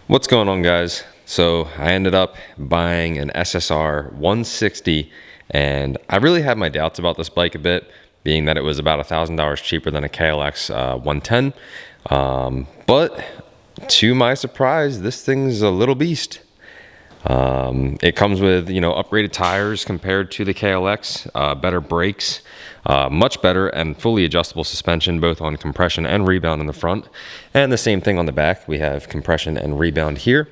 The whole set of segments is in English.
What's going on, guys? So I ended up buying an SSR 160, and I really had my doubts about this bike a bit, being that it was about $1,000 cheaper than a KLX 110. But to my surprise, this thing's a little beast. It comes with, upgraded tires compared to the KLX, better brakes, much better and fully adjustable suspension, both on compression and rebound in the front. And the same thing on the back. We have compression and rebound here.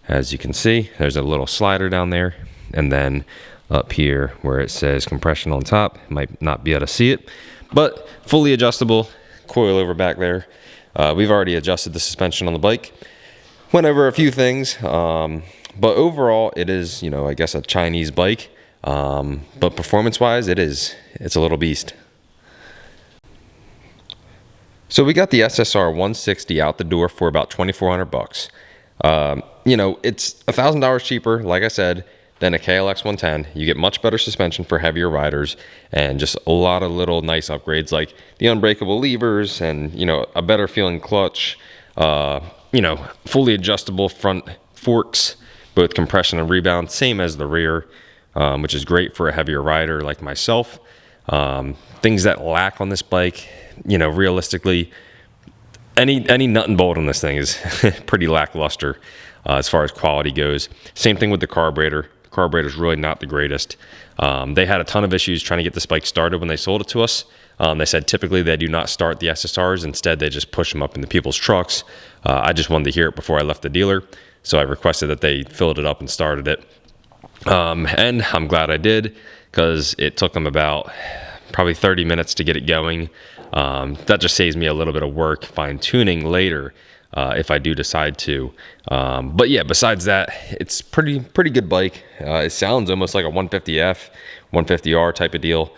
As you can see, there's a little slider down there. And then up here where it says compression on top, might not be able to see it, but fully adjustable coilover back there. We've already adjusted the suspension on the bike. Went over a few things. But overall, it is, I guess a Chinese bike. But performance-wise, it's a little beast. So we got the SSR 160 out the door for about $2,400. It's $1,000 cheaper, like I said, than a KLX 110. You get much better suspension for heavier riders and just a lot of little nice upgrades like the unbreakable levers and, a better feeling clutch, fully adjustable front forks, both compression and rebound, same as the rear, which is great for a heavier rider like myself. Things that lack on this bike, realistically, any nut and bolt on this thing is pretty lackluster as far as quality goes. Same thing with the carburetor. The carburetor is really not the greatest. They had a ton of issues trying to get this bike started when they sold it to us. They said typically they do not start the SSRs. Instead, they just push them up into people's trucks. I just wanted to hear it before I left the dealer. So I requested that they filled it up and started it. And I'm glad I did, because it took them about probably 30 minutes to get it going. That just saves me a little bit of work fine-tuning later if I do decide to. But yeah, besides that, it's pretty good bike. It sounds almost like a 150F, 150R type of deal.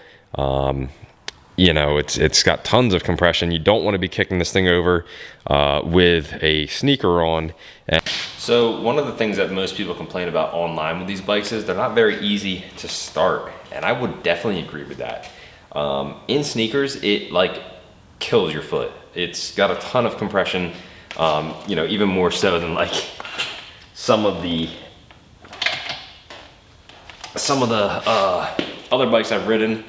It's got tons of compression. You don't want to be kicking this thing over with a sneaker on. So one of the things that most people complain about online with these bikes is they're not very easy to start. And I would definitely agree with that. In sneakers, it kills your foot. It's got a ton of compression, even more so than some of the other bikes I've ridden.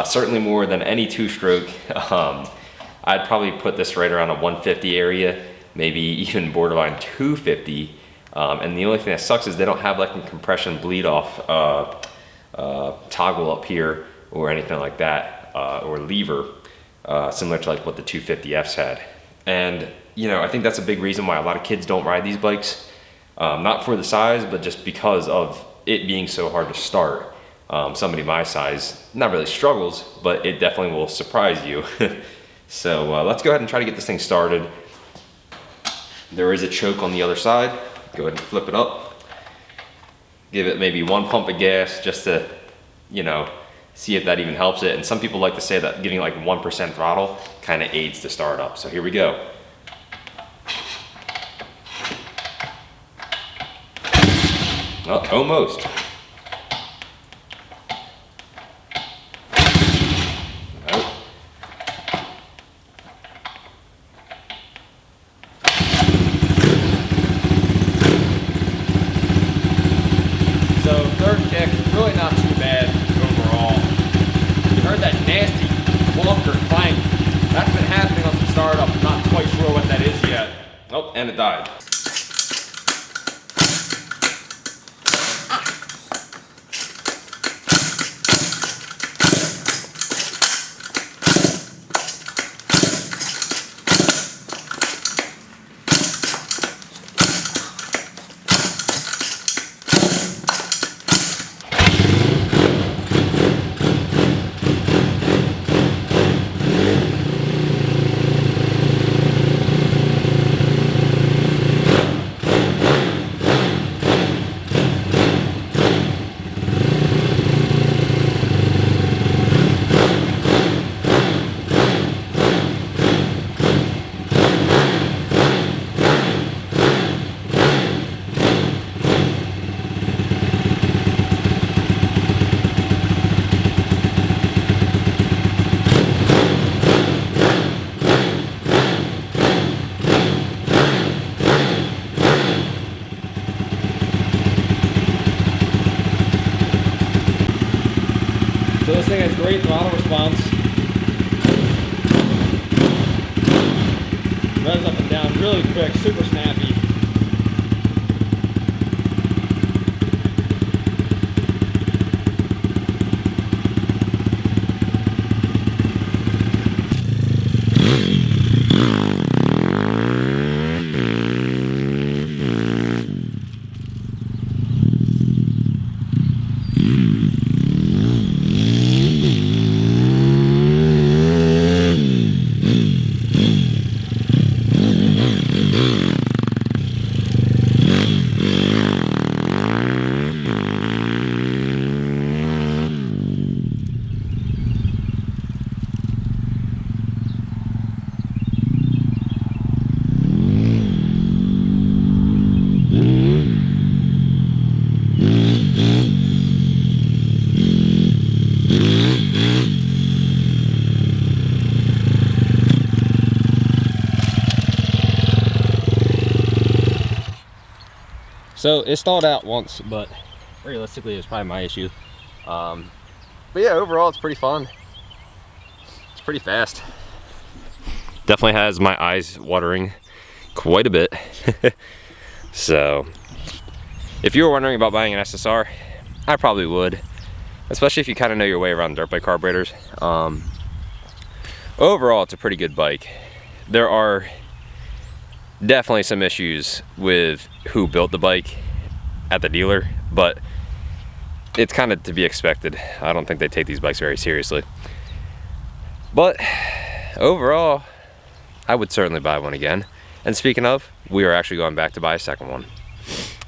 Certainly more than any two-stroke. I'd probably put this right around a 150 area, maybe even borderline 250. And the only thing that sucks is they don't have a compression bleed off toggle up here or anything like that, or lever, similar to what the 250Fs had. And I think that's a big reason why a lot of kids don't ride these bikes. Not for the size, but just because of it being so hard to start. Somebody my size not really struggles, but it definitely will surprise you. So let's go ahead and try to get this thing started. There is a choke on the other side. Go ahead and flip it up. Give it maybe one pump of gas just to, see if that even helps it. And some people like to say that giving 1% throttle kind of aids the startup. So here we go. Oh, almost. Really not too bad overall. You heard that nasty clunker clank. That's been happening on some startup. I'm not quite sure what that is yet. Oh, and it died. thing has great throttle response. Revs up and down really quick, super snappy. So it stalled out once, but realistically it was probably my issue. But yeah, overall it's pretty fun. It's pretty fast. Definitely has my eyes watering quite a bit. So if you were wondering about buying an SSR, I probably would, especially if you kind of know your way around dirt bike carburetors. Overall it's a pretty good bike. There are definitely some issues with who built the bike at the dealer, but it's kind of to be expected. I don't think they take these bikes very seriously. But overall, I would certainly buy one again. And speaking of, we are actually going back to buy a second one.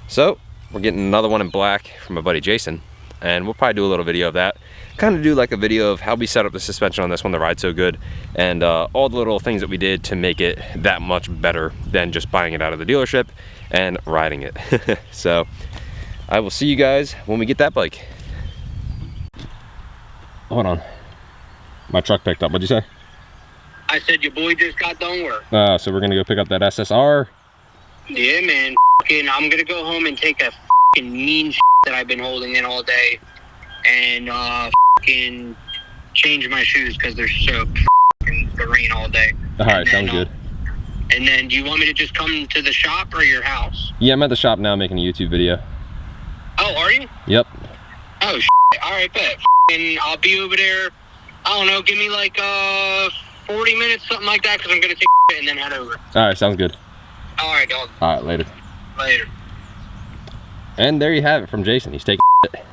So we're getting another one in black from my buddy Jason, and we'll probably do a little video of that. Kind of do like a video of how we set up the suspension on this one to ride so good, and all the little things that we did to make it that much better than just buying it out of the dealership and riding it. So I will see you guys when we get that bike. Hold on, my truck picked up. What'd you say? I said your boy just got done work. So we're gonna go pick up that SSR. Yeah, man. I'm gonna go home and take a mean that I've been holding in all day, and change my shoes because they're soaked in the rain all day. All right, sounds good. And then, do you want me to just come to the shop or your house? Yeah, I'm at the shop now making a YouTube video. Oh, are you? Yep. Oh, all right, bet. And I'll be over there. I don't know. Give me like 40 minutes, something like that, because I'm gonna take and then head over. All right, sounds good. All right, dog. All right, later. Later. And there you have it from Jason. He's taking it.